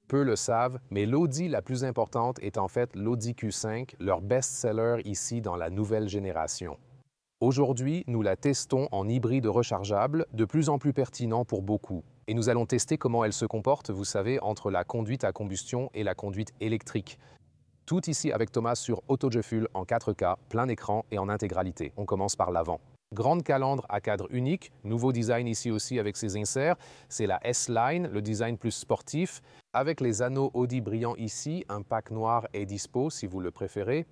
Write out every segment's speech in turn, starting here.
Peu le savent, mais l'Audi la plus importante est en fait l'Audi Q5, leur best-seller ici dans la nouvelle génération. Aujourd'hui, nous la testons en hybride rechargeable, de plus en plus pertinent pour beaucoup. Et nous allons tester comment elle se comporte, vous savez, entre la conduite à combustion et la conduite électrique. Tout ici avec Thomas sur AutoJeFuel en 4K, plein écran et en intégralité. On commence par l'avant. Grande calandre à cadre unique, nouveau design ici aussi avec ses inserts. C'est la S-Line, le design plus sportif. Avec les anneaux Audi brillants ici, un pack noir est dispo si vous le préférez.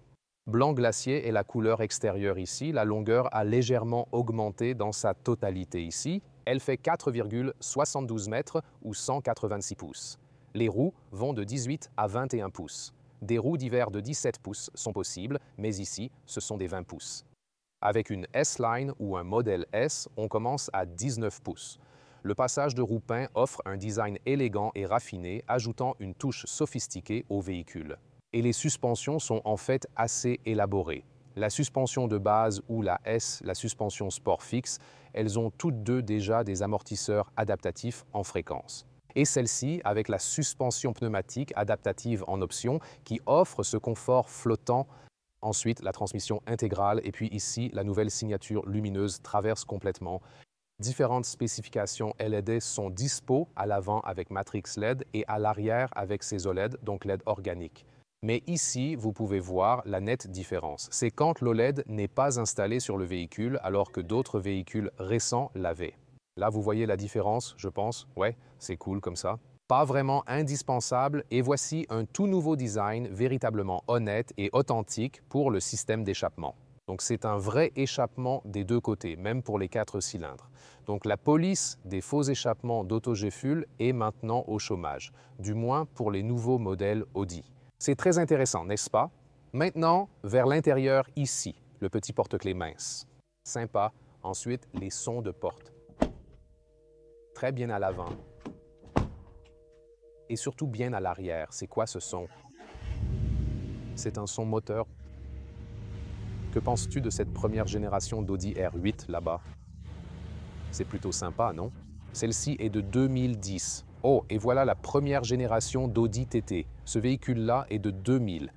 Blanc glacier est la couleur extérieure ici. La longueur a légèrement augmenté dans sa totalité ici. Elle fait 4,72 mètres ou 186 pouces. Les roues vont de 18 à 21 pouces. Des roues d'hiver de 17 pouces sont possibles, mais ici, ce sont des 20 pouces. Avec une S-Line ou un modèle S, on commence à 19 pouces. Le passage de roue peint offre un design élégant et raffiné, ajoutant une touche sophistiquée au véhicule. Et les suspensions sont en fait assez élaborées. La suspension de base ou la S, la suspension sport fixe, elles ont toutes deux déjà des amortisseurs adaptatifs en fréquence. Et celle-ci avec la suspension pneumatique adaptative en option qui offre ce confort flottant. Ensuite, la transmission intégrale et puis ici, la nouvelle signature lumineuse traverse complètement. Différentes spécifications LED sont dispo à l'avant avec Matrix LED et à l'arrière avec ses OLED, donc LED organique. Mais ici, vous pouvez voir la nette différence. C'est quand l'OLED n'est pas installé sur le véhicule alors que d'autres véhicules récents l'avaient. Là, vous voyez la différence, je pense. Ouais, c'est cool comme ça. Pas vraiment indispensable et voici un tout nouveau design véritablement honnête et authentique pour le système d'échappement. Donc c'est un vrai échappement des deux côtés, même pour les 4 cylindres. Donc la police des faux échappements d'AutoJeFuel est maintenant au chômage, du moins pour les nouveaux modèles Audi. C'est très intéressant, n'est-ce pas? Maintenant, vers l'intérieur ici, le petit porte-clés mince. Sympa. Ensuite, les sons de porte. Très bien à l'avant. Et surtout bien à l'arrière. C'est quoi ce son? C'est un son moteur. Que penses-tu de cette première génération d'Audi R8 là-bas? C'est plutôt sympa, non? Celle-ci est de 2010. Oh, et voilà la première génération d'Audi TT. Ce véhicule-là est de 2000.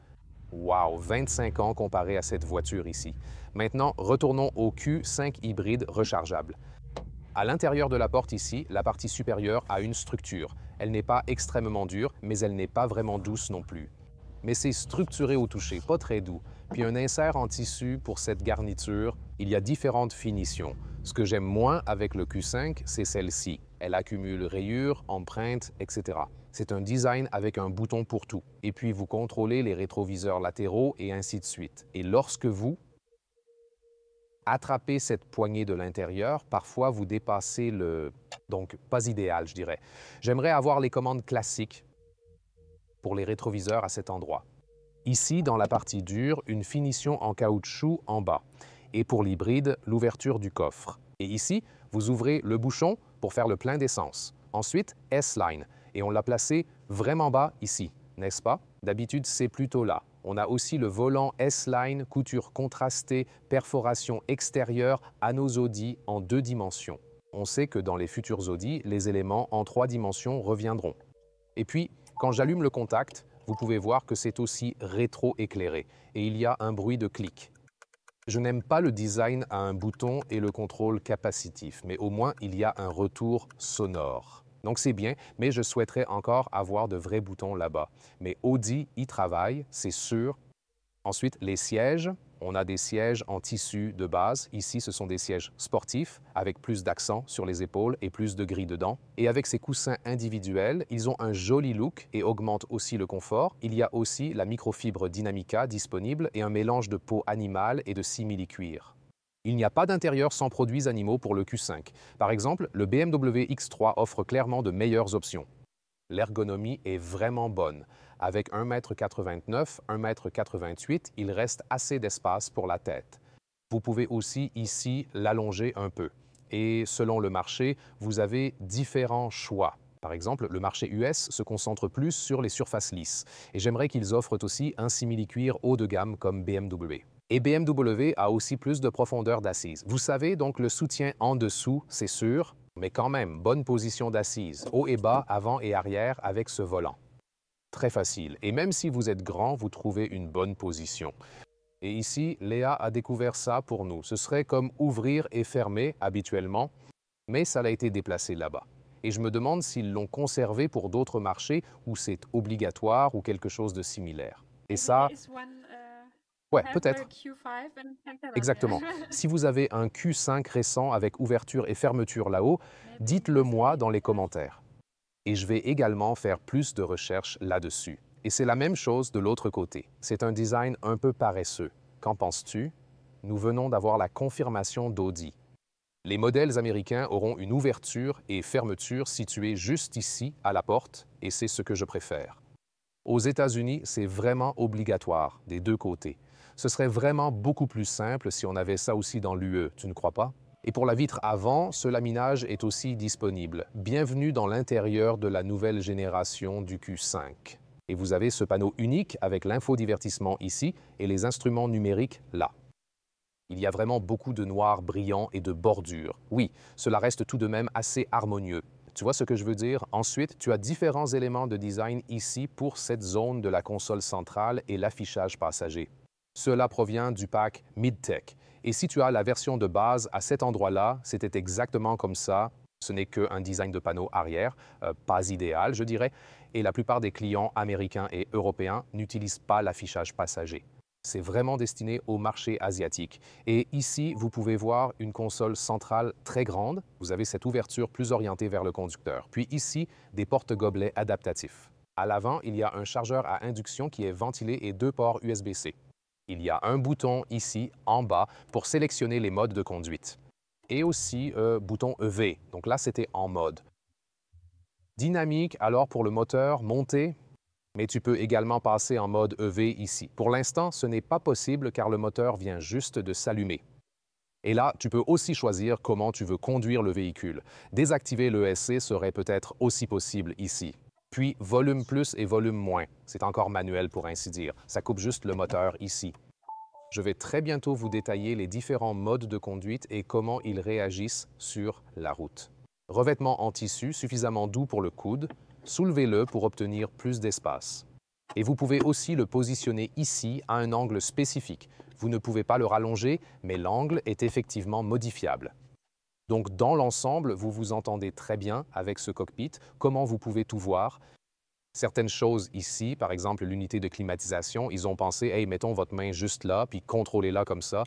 Wow, 25 ans comparé à cette voiture ici. Maintenant, retournons au Q5 hybride rechargeable. À l'intérieur de la porte ici, la partie supérieure a une structure. Elle n'est pas extrêmement dure, mais elle n'est pas vraiment douce non plus. Mais c'est structuré au toucher, pas très doux. Puis un insert en tissu pour cette garniture. Il y a différentes finitions. Ce que j'aime moins avec le Q5, c'est celle-ci. Elle accumule rayures, empreintes, etc. C'est un design avec un bouton pour tout. Et puis vous contrôlez les rétroviseurs latéraux et ainsi de suite. Et lorsque vous attrapez cette poignée de l'intérieur, parfois vous dépassez le... Donc pas idéal, je dirais. J'aimerais avoir les commandes classiques pour les rétroviseurs à cet endroit. Ici, dans la partie dure, une finition en caoutchouc en bas. Et pour l'hybride, l'ouverture du coffre. Et ici, vous ouvrez le bouchon pour faire le plein d'essence. Ensuite, S-Line. Et on l'a placé vraiment bas ici, n'est-ce pas? D'habitude, c'est plutôt là. On a aussi le volant S-Line, couture contrastée, perforation extérieure à nos Audi en 2 dimensions. On sait que dans les futurs Audi, les éléments en 3 dimensions reviendront. Et puis, quand j'allume le contact, vous pouvez voir que c'est aussi rétro-éclairé et il y a un bruit de clic. Je n'aime pas le design à un bouton et le contrôle capacitif, mais au moins il y a un retour sonore. Donc c'est bien, mais je souhaiterais encore avoir de vrais boutons là-bas. Mais Audi y travaille, c'est sûr. Ensuite, les sièges. On a des sièges en tissu de base. Ici, ce sont des sièges sportifs avec plus d'accent sur les épaules et plus de gris dedans. Et avec ces coussins individuels, ils ont un joli look et augmentent aussi le confort. Il y a aussi la microfibre Dynamica disponible et un mélange de peau animale et de simili-cuir. Il n'y a pas d'intérieur sans produits animaux pour le Q5. Par exemple, le BMW X3 offre clairement de meilleures options. L'ergonomie est vraiment bonne. Avec 1,89 m, 1,88 m, il reste assez d'espace pour la tête. Vous pouvez aussi ici l'allonger un peu. Et selon le marché, vous avez différents choix. Par exemple, le marché US se concentre plus sur les surfaces lisses. Et j'aimerais qu'ils offrent aussi un simili-cuir haut de gamme comme BMW. Et BMW a aussi plus de profondeur d'assise. Vous savez, donc le soutien en dessous, c'est sûr, mais quand même, bonne position d'assise, haut et bas, avant et arrière avec ce volant. Très facile. Et même si vous êtes grand, vous trouvez une bonne position. Et ici, Léa a découvert ça pour nous. Ce serait comme ouvrir et fermer habituellement, mais ça a été déplacé là-bas. Et je me demande s'ils l'ont conservé pour d'autres marchés où c'est obligatoire ou quelque chose de similaire. Et ça, ouais, peut-être. Exactement. Si vous avez un Q5 récent avec ouverture et fermeture là-haut, dites-le moi dans les commentaires. Et je vais également faire plus de recherches là-dessus. Et c'est la même chose de l'autre côté. C'est un design un peu paresseux. Qu'en penses-tu? Nous venons d'avoir la confirmation d'Audi. Les modèles américains auront une ouverture et fermeture située juste ici, à la porte, et c'est ce que je préfère. Aux États-Unis, c'est vraiment obligatoire, des deux côtés. Ce serait vraiment beaucoup plus simple si on avait ça aussi dans l'UE, tu ne crois pas? Et pour la vitre avant, ce laminage est aussi disponible. Bienvenue dans l'intérieur de la nouvelle génération du Q5. Et vous avez ce panneau unique avec l'infodivertissement ici et les instruments numériques là. Il y a vraiment beaucoup de noir brillant et de bordures. Oui, cela reste tout de même assez harmonieux. Tu vois ce que je veux dire? Ensuite, tu as différents éléments de design ici pour cette zone de la console centrale et l'affichage passager. Cela provient du pack MidTech. Et si tu as la version de base à cet endroit-là, c'était exactement comme ça. Ce n'est qu'un design de panneau arrière, pas idéal, je dirais, et la plupart des clients américains et européens n'utilisent pas l'affichage passager. C'est vraiment destiné au marché asiatique. Et ici, vous pouvez voir une console centrale très grande. Vous avez cette ouverture plus orientée vers le conducteur. Puis ici, des porte-gobelets adaptatifs. À l'avant, il y a un chargeur à induction qui est ventilé et deux ports USB-C. Il y a un bouton ici, en bas, pour sélectionner les modes de conduite. Et aussi bouton EV. Donc là, c'était en mode. Dynamique, alors pour le moteur, monté, mais tu peux également passer en mode EV ici. Pour l'instant, ce n'est pas possible car le moteur vient juste de s'allumer. Et là, tu peux aussi choisir comment tu veux conduire le véhicule. Désactiver l'ESC serait peut-être aussi possible ici. Puis, volume plus et volume moins. C'est encore manuel pour ainsi dire. Ça coupe juste le moteur ici. Je vais très bientôt vous détailler les différents modes de conduite et comment ils réagissent sur la route. Revêtement en tissu suffisamment doux pour le coude, soulevez-le pour obtenir plus d'espace. Et vous pouvez aussi le positionner ici à un angle spécifique. Vous ne pouvez pas le rallonger, mais l'angle est effectivement modifiable. Donc dans l'ensemble, vous vous entendez très bien avec ce cockpit, comment vous pouvez tout voir. Certaines choses ici, par exemple l'unité de climatisation, ils ont pensé, hey, mettons votre main juste là, puis contrôlez-la comme ça.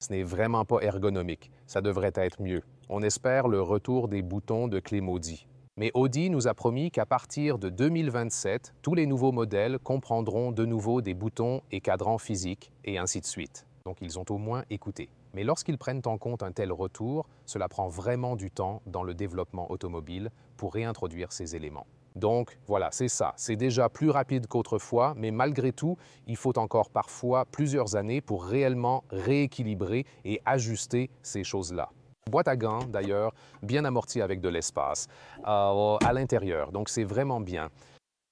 Ce n'est vraiment pas ergonomique. Ça devrait être mieux. On espère le retour des boutons de clé maudit. Mais Audi nous a promis qu'à partir de 2027, tous les nouveaux modèles comprendront de nouveau des boutons et cadrans physiques, et ainsi de suite. Donc ils ont au moins écouté. Mais lorsqu'ils prennent en compte un tel retour, cela prend vraiment du temps dans le développement automobile pour réintroduire ces éléments. Donc voilà, c'est ça. C'est déjà plus rapide qu'autrefois, mais malgré tout, il faut encore parfois plusieurs années pour réellement rééquilibrer et ajuster ces choses-là. Boîte à gants, d'ailleurs, bien amortie avec de l'espace à l'intérieur, donc c'est vraiment bien.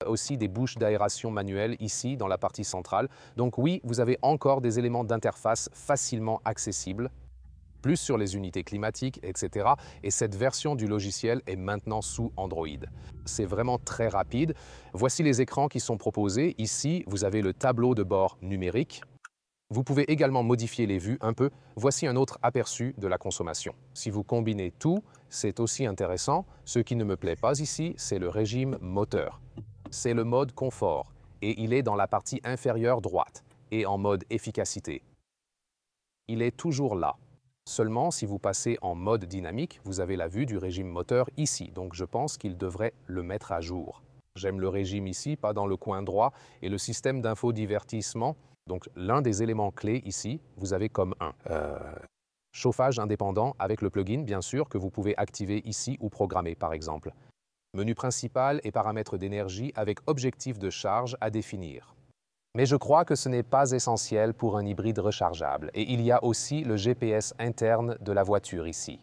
Aussi des bouches d'aération manuelles ici dans la partie centrale. Donc oui, vous avez encore des éléments d'interface facilement accessibles, plus sur les unités climatiques, etc. Et cette version du logiciel est maintenant sous Android. C'est vraiment très rapide. Voici les écrans qui sont proposés. Ici, vous avez le tableau de bord numérique. Vous pouvez également modifier les vues un peu. Voici un autre aperçu de la consommation. Si vous combinez tout, c'est aussi intéressant. Ce qui ne me plaît pas ici, c'est le régime moteur. C'est le mode confort et il est dans la partie inférieure droite et en mode efficacité. Il est toujours là. Seulement, si vous passez en mode dynamique, vous avez la vue du régime moteur ici. Donc je pense qu'il devrait le mettre à jour. J'aime le régime ici, pas dans le coin droit, et le système d'infodivertissement. Donc l'un des éléments clés ici, vous avez comme chauffage indépendant avec le plugin, bien sûr, que vous pouvez activer ici ou programmer, par exemple. Menu principal et paramètres d'énergie avec objectif de charge à définir. Mais je crois que ce n'est pas essentiel pour un hybride rechargeable. Et il y a aussi le GPS interne de la voiture ici.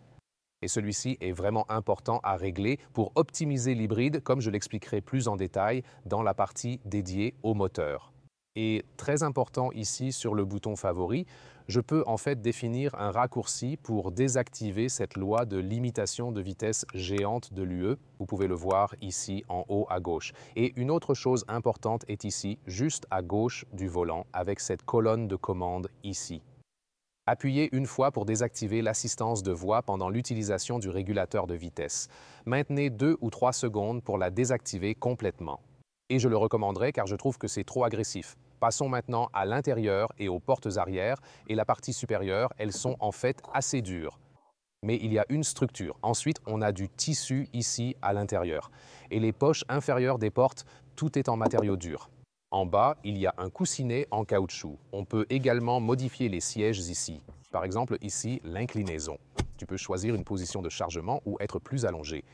Et celui-ci est vraiment important à régler pour optimiser l'hybride, comme je l'expliquerai plus en détail dans la partie dédiée au moteur. Et très important ici sur le bouton favori, Je peux en fait définir un raccourci pour désactiver cette loi de limitation de vitesse géante de l'UE. Vous pouvez le voir ici en haut à gauche. Et une autre chose importante est ici, juste à gauche du volant, avec cette colonne de commande ici. Appuyez une fois pour désactiver l'assistance de voix pendant l'utilisation du régulateur de vitesse. Maintenez 2 ou 3 secondes pour la désactiver complètement. Et je le recommanderais car je trouve que c'est trop agressif. Passons maintenant à l'intérieur et aux portes arrière, et la partie supérieure, elles sont en fait assez dures. Mais il y a une structure. Ensuite, on a du tissu ici à l'intérieur. Et les poches inférieures des portes, tout est en matériaux durs. En bas, il y a un coussinet en caoutchouc. On peut également modifier les sièges ici. Par exemple, ici, l'inclinaison. Tu peux choisir une position de chargement ou être plus allongé.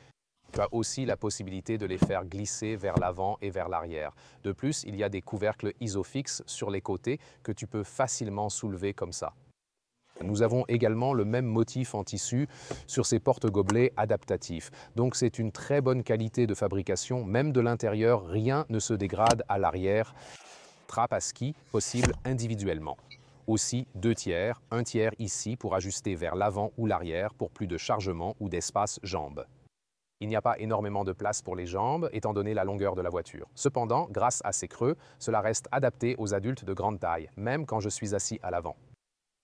Tu as aussi la possibilité de les faire glisser vers l'avant et vers l'arrière. De plus, il y a des couvercles isofixes sur les côtés que tu peux facilement soulever comme ça. Nous avons également le même motif en tissu sur ces porte-gobelets adaptatifs. Donc c'est une très bonne qualité de fabrication, même de l'intérieur, rien ne se dégrade à l'arrière. Trappe à ski possible individuellement. Aussi 2 tiers, 1 tiers ici pour ajuster vers l'avant ou l'arrière pour plus de chargement ou d'espace jambes. Il n'y a pas énormément de place pour les jambes, étant donné la longueur de la voiture. Cependant, grâce à ces creux, cela reste adapté aux adultes de grande taille, même quand je suis assis à l'avant.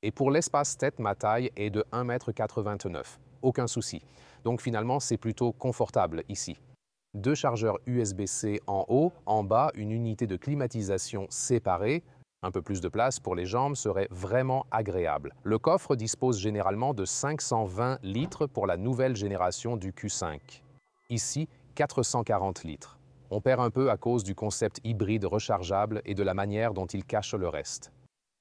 Et pour l'espace tête, ma taille est de 1,89 m. Aucun souci. Donc finalement, c'est plutôt confortable ici. 2 chargeurs USB-C en haut, en bas, une unité de climatisation séparée. Un peu plus de place pour les jambes serait vraiment agréable. Le coffre dispose généralement de 520 litres pour la nouvelle génération du Q5. Ici, 440 litres. On perd un peu à cause du concept hybride rechargeable et de la manière dont il cache le reste.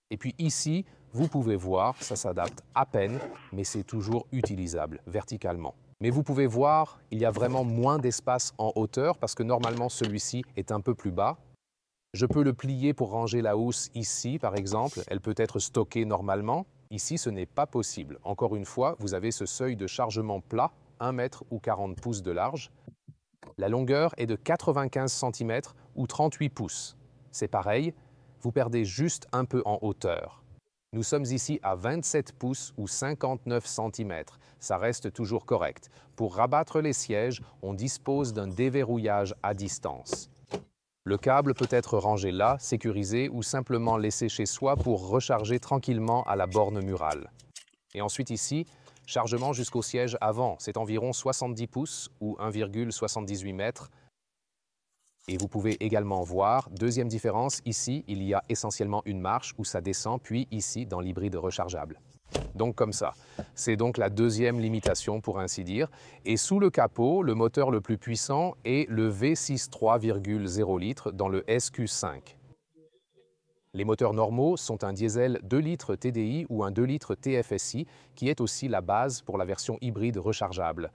Et puis ici, vous pouvez voir, ça s'adapte à peine, mais c'est toujours utilisable verticalement. Mais vous pouvez voir, il y a vraiment moins d'espace en hauteur parce que normalement celui-ci est un peu plus bas. Je peux le plier pour ranger la housse ici, par exemple. Elle peut être stockée normalement. Ici, ce n'est pas possible. Encore une fois, vous avez ce seuil de chargement plat, 1 mètre ou 40 pouces de large. La longueur est de 95 cm ou 38 pouces. C'est pareil, vous perdez juste un peu en hauteur. Nous sommes ici à 27 pouces ou 59 cm. Ça reste toujours correct. Pour rabattre les sièges, on dispose d'un déverrouillage à distance. Le câble peut être rangé là, sécurisé ou simplement laissé chez soi pour recharger tranquillement à la borne murale. Et ensuite ici, chargement jusqu'au siège avant, c'est environ 70 pouces ou 1,78 m. Et vous pouvez également voir, deuxième différence, ici, il y a essentiellement une marche où ça descend, puis ici, dans l'hybride rechargeable. Donc comme ça. C'est donc la deuxième limitation, pour ainsi dire. Et sous le capot, le moteur le plus puissant est le V6 3,0 litres dans le SQ5. Les moteurs normaux sont un diesel 2 litres TDI ou un 2 litres TFSI, qui est aussi la base pour la version hybride rechargeable.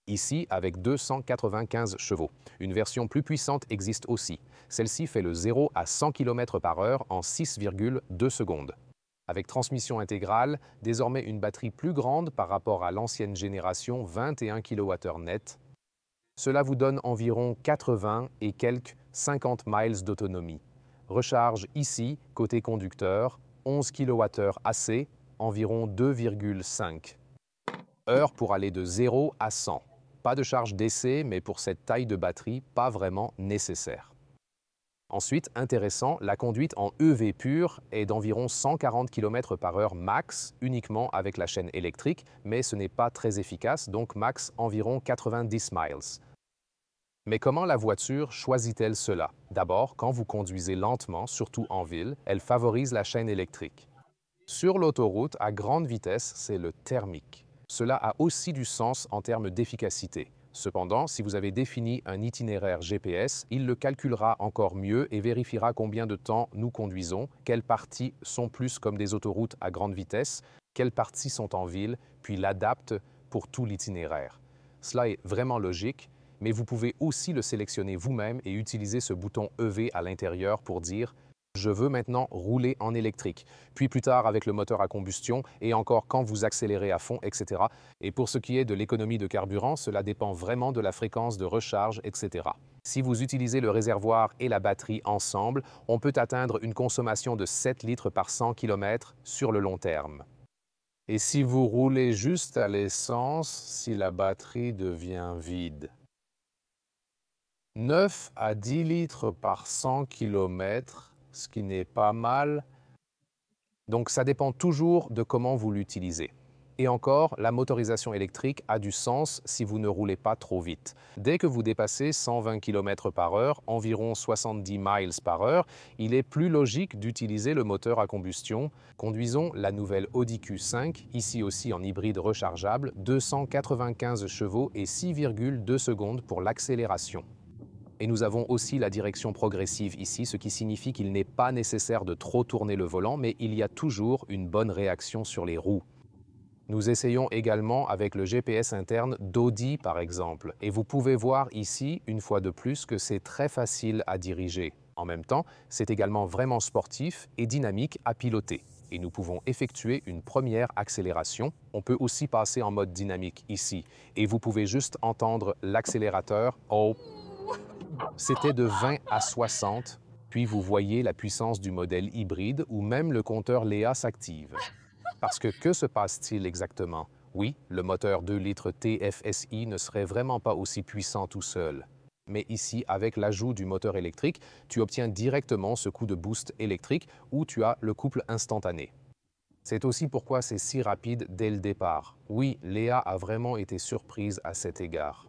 Ici, avec 295 chevaux. Une version plus puissante existe aussi. Celle-ci fait le 0 à 100 km/h en 6,2 secondes. Avec transmission intégrale, désormais une batterie plus grande par rapport à l'ancienne génération 21 kWh net. Cela vous donne environ 80 et quelques 50 miles d'autonomie. Recharge ici, côté conducteur, 11 kWh AC, environ 2,5 heures pour aller de 0 à 100. Pas de charge d'essai, mais pour cette taille de batterie, pas vraiment nécessaire. Ensuite, intéressant, la conduite en EV pur est d'environ 140 km/h max, uniquement avec la chaîne électrique, mais ce n'est pas très efficace, donc max environ 90 miles. Mais comment la voiture choisit-elle cela? D'abord, quand vous conduisez lentement, surtout en ville, elle favorise la chaîne électrique. Sur l'autoroute, à grande vitesse, c'est le thermique. Cela a aussi du sens en termes d'efficacité. Cependant, si vous avez défini un itinéraire GPS, il le calculera encore mieux et vérifiera combien de temps nous conduisons, quelles parties sont plus comme des autoroutes à grande vitesse, quelles parties sont en ville, puis l'adapte pour tout l'itinéraire. Cela est vraiment logique, mais vous pouvez aussi le sélectionner vous-même et utiliser ce bouton EV à l'intérieur pour dire Je veux maintenant rouler en électrique, puis plus tard avec le moteur à combustion et encore quand vous accélérez à fond, etc. Et pour ce qui est de l'économie de carburant, cela dépend vraiment de la fréquence de recharge, etc. Si vous utilisez le réservoir et la batterie ensemble, on peut atteindre une consommation de 7 litres par 100 km sur le long terme. Et si vous roulez juste à l'essence, si la batterie devient vide? 9 à 10 litres par 100 km, ce qui n'est pas mal. Donc ça dépend toujours de comment vous l'utilisez. Et encore, la motorisation électrique a du sens si vous ne roulez pas trop vite. Dès que vous dépassez 120 km par heure, environ 70 miles par heure, il est plus logique d'utiliser le moteur à combustion. Conduisons la nouvelle Audi Q5, ici aussi en hybride rechargeable, 295 chevaux et 6,2 secondes pour l'accélération. Et nous avons aussi la direction progressive ici, ce qui signifie qu'il n'est pas nécessaire de trop tourner le volant, mais il y a toujours une bonne réaction sur les roues. Nous essayons également avec le GPS interne d'Audi par exemple, et vous pouvez voir ici, une fois de plus, que c'est très facile à diriger. En même temps, c'est également vraiment sportif et dynamique à piloter. Et nous pouvons effectuer une première accélération. On peut aussi passer en mode dynamique ici, et vous pouvez juste entendre l'accélérateur. Oh, c'était de 20 à 60, puis vous voyez la puissance du modèle hybride ou même le compteur Léa s'active. Parce que se passe-t-il exactement? Oui, le moteur 2 litres TFSI ne serait vraiment pas aussi puissant tout seul. Mais ici, avec l'ajout du moteur électrique, tu obtiens directement ce coup de boost électrique où tu as le couple instantané. C'est aussi pourquoi c'est si rapide dès le départ. Oui, Léa a vraiment été surprise à cet égard.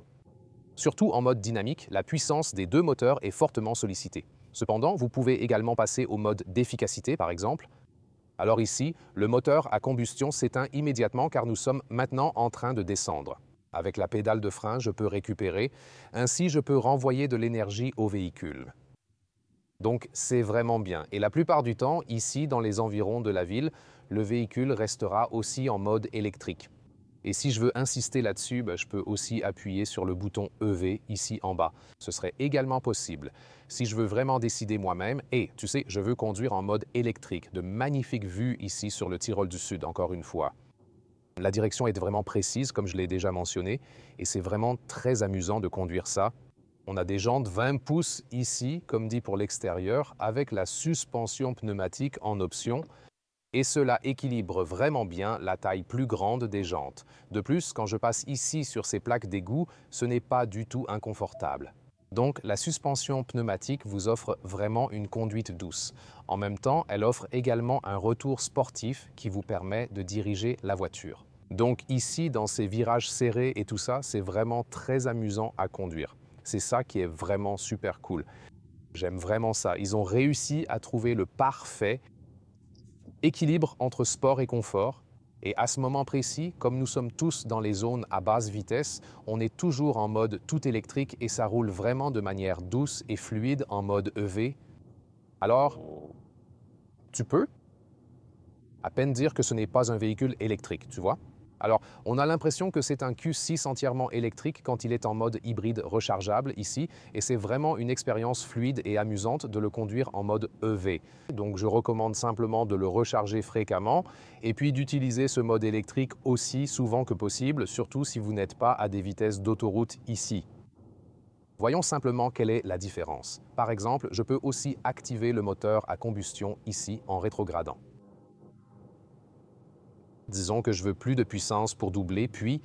Surtout en mode dynamique, la puissance des deux moteurs est fortement sollicitée. Cependant, vous pouvez également passer au mode d'efficacité, par exemple. Alors ici, le moteur à combustion s'éteint immédiatement car nous sommes maintenant en train de descendre. Avec la pédale de frein, je peux récupérer. Ainsi, je peux renvoyer de l'énergie au véhicule. Donc c'est vraiment bien. Et la plupart du temps, ici, dans les environs de la ville, le véhicule restera aussi en mode électrique. Et si je veux insister là-dessus, je peux aussi appuyer sur le bouton EV ici en bas. Ce serait également possible. Si je veux vraiment décider moi-même, et tu sais, je veux conduire en mode électrique, de magnifiques vues ici sur le Tyrol du Sud, encore une fois. La direction est vraiment précise, comme je l'ai déjà mentionné, et c'est vraiment très amusant de conduire ça. On a des jantes 20 pouces ici, comme dit pour l'extérieur, avec la suspension pneumatique en option, et cela équilibre vraiment bien la taille plus grande des jantes. De plus, quand je passe ici sur ces plaques d'égout, ce n'est pas du tout inconfortable. Donc la suspension pneumatique vous offre vraiment une conduite douce. En même temps, elle offre également un retour sportif qui vous permet de diriger la voiture. Donc ici, dans ces virages serrés et tout ça, c'est vraiment très amusant à conduire. C'est ça qui est vraiment super cool. J'aime vraiment ça. Ils ont réussi à trouver le parfait équilibre entre sport et confort. Et à ce moment précis, comme nous sommes tous dans les zones à basse vitesse, on est toujours en mode tout électrique et ça roule vraiment de manière douce et fluide en mode EV. Alors, tu peux à peine dire que ce n'est pas un véhicule électrique, tu vois? Alors, on a l'impression que c'est un Q6 entièrement électrique quand il est en mode hybride rechargeable ici, et c'est vraiment une expérience fluide et amusante de le conduire en mode EV. Donc je recommande simplement de le recharger fréquemment, et puis d'utiliser ce mode électrique aussi souvent que possible, surtout si vous n'êtes pas à des vitesses d'autoroute ici. Voyons simplement quelle est la différence. Par exemple, je peux aussi activer le moteur à combustion ici en rétrogradant. Disons que je veux plus de puissance pour doubler, puis,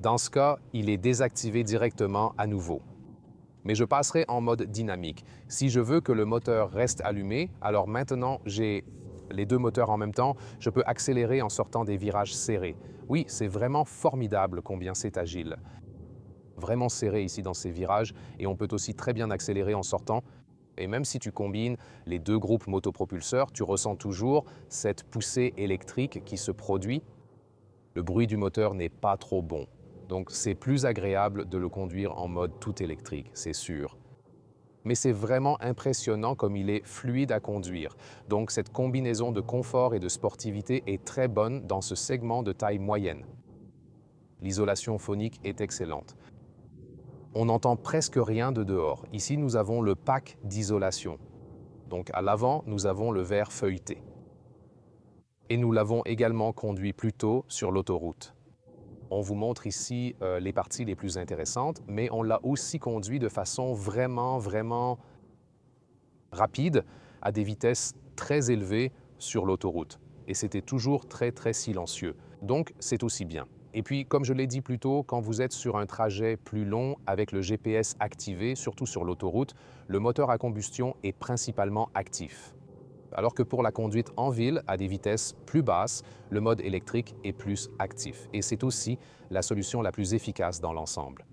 dans ce cas, il est désactivé directement à nouveau. Mais je passerai en mode dynamique. Si je veux que le moteur reste allumé, alors maintenant j'ai les deux moteurs en même temps, je peux accélérer en sortant des virages serrés. Oui, c'est vraiment formidable combien c'est agile. Vraiment serré ici dans ces virages, et on peut aussi très bien accélérer en sortant. Et même si tu combines les deux groupes motopropulseurs, tu ressens toujours cette poussée électrique qui se produit. Le bruit du moteur n'est pas trop bon. Donc c'est plus agréable de le conduire en mode tout électrique, c'est sûr. Mais c'est vraiment impressionnant comme il est fluide à conduire. Donc cette combinaison de confort et de sportivité est très bonne dans ce segment de taille moyenne. L'isolation phonique est excellente. On n'entend presque rien de dehors. Ici, nous avons le pack d'isolation. Donc à l'avant, nous avons le verre feuilleté. Et nous l'avons également conduit plus tôt sur l'autoroute. On vous montre ici les parties les plus intéressantes, mais on l'a aussi conduit de façon vraiment rapide, à des vitesses très élevées sur l'autoroute. Et c'était toujours très silencieux. Donc c'est aussi bien. Et puis, comme je l'ai dit plus tôt, quand vous êtes sur un trajet plus long avec le GPS activé, surtout sur l'autoroute, le moteur à combustion est principalement actif. Alors que pour la conduite en ville, à des vitesses plus basses, le mode électrique est plus actif. Et c'est aussi la solution la plus efficace dans l'ensemble.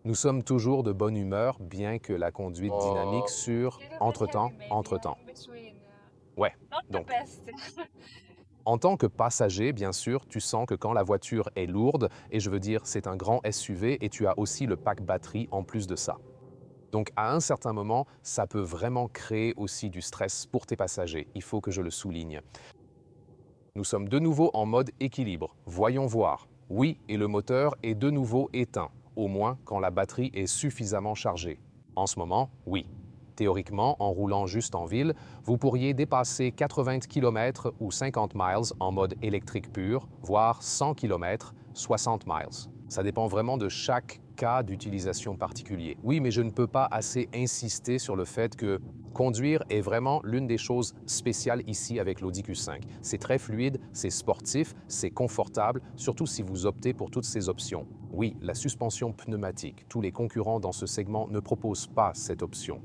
Nous sommes toujours de bonne humeur, bien que la conduite dynamique sur entre-temps. Ouais, donc, en tant que passager, bien sûr, tu sens que quand la voiture est lourde, et je veux dire, c'est un grand SUV et tu as aussi le pack batterie en plus de ça. Donc à un certain moment, ça peut vraiment créer aussi du stress pour tes passagers, il faut que je le souligne. Nous sommes de nouveau en mode équilibre, voyons voir. Oui, et le moteur est de nouveau éteint, au moins quand la batterie est suffisamment chargée. En ce moment, oui. Théoriquement, en roulant juste en ville, vous pourriez dépasser 80 km ou 50 miles en mode électrique pur, voire 100 km, 60 miles. Ça dépend vraiment de chaque cas d'utilisation particulier. Oui, mais je ne peux pas assez insister sur le fait que conduire est vraiment l'une des choses spéciales ici avec l'Audi Q5. C'est très fluide, c'est sportif, c'est confortable, surtout si vous optez pour toutes ces options. Oui, la suspension pneumatique. Tous les concurrents dans ce segment ne proposent pas cette option.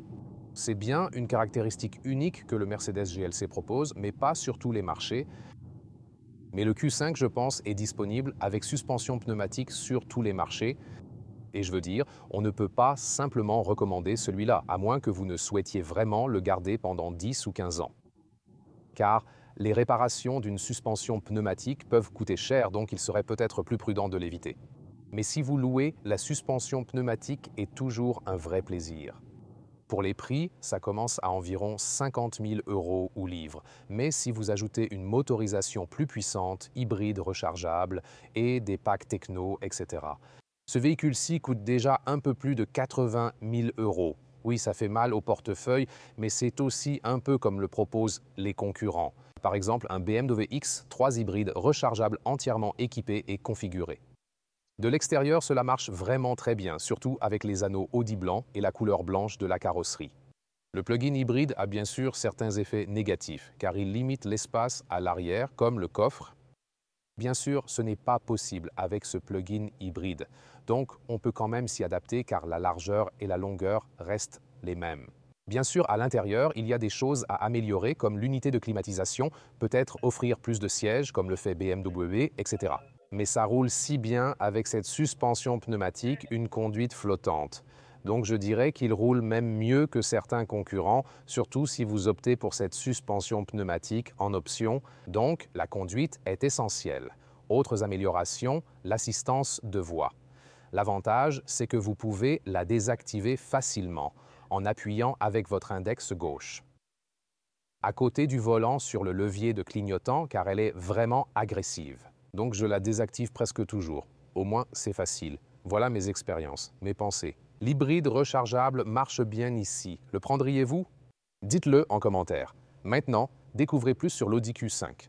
C'est bien une caractéristique unique que le Mercedes GLC propose, mais pas sur tous les marchés. Mais le Q5, je pense, est disponible avec suspension pneumatique sur tous les marchés. Et je veux dire, on ne peut pas simplement recommander celui-là, à moins que vous ne souhaitiez vraiment le garder pendant 10 ou 15 ans. Car les réparations d'une suspension pneumatique peuvent coûter cher, donc il serait peut-être plus prudent de l'éviter. Mais si vous louez, la suspension pneumatique est toujours un vrai plaisir. Pour les prix, ça commence à environ 50 000 € ou livres. Mais si vous ajoutez une motorisation plus puissante, hybride rechargeable et des packs techno, etc. Ce véhicule-ci coûte déjà un peu plus de 80 000 €. Oui, ça fait mal au portefeuille, mais c'est aussi un peu comme le proposent les concurrents. Par exemple, un BMW X3 hybride rechargeable entièrement équipé et configuré. De l'extérieur, cela marche vraiment très bien, surtout avec les anneaux Audi blanc et la couleur blanche de la carrosserie. Le plug-in hybride a bien sûr certains effets négatifs, car il limite l'espace à l'arrière, comme le coffre. Bien sûr, ce n'est pas possible avec ce plug-in hybride, donc on peut quand même s'y adapter car la largeur et la longueur restent les mêmes. Bien sûr, à l'intérieur, il y a des choses à améliorer, comme l'unité de climatisation, peut-être offrir plus de sièges, comme le fait BMW, etc. Mais ça roule si bien avec cette suspension pneumatique, une conduite flottante. Donc je dirais qu'il roule même mieux que certains concurrents, surtout si vous optez pour cette suspension pneumatique en option. Donc la conduite est essentielle. Autres améliorations, l'assistance de voie. L'avantage, c'est que vous pouvez la désactiver facilement en appuyant avec votre index gauche. À côté du volant sur le levier de clignotant car elle est vraiment agressive. Donc je la désactive presque toujours. Au moins, c'est facile. Voilà mes expériences, mes pensées. L'hybride rechargeable marche bien ici. Le prendriez-vous? Dites-le en commentaire. Maintenant, découvrez plus sur l'Audi Q5.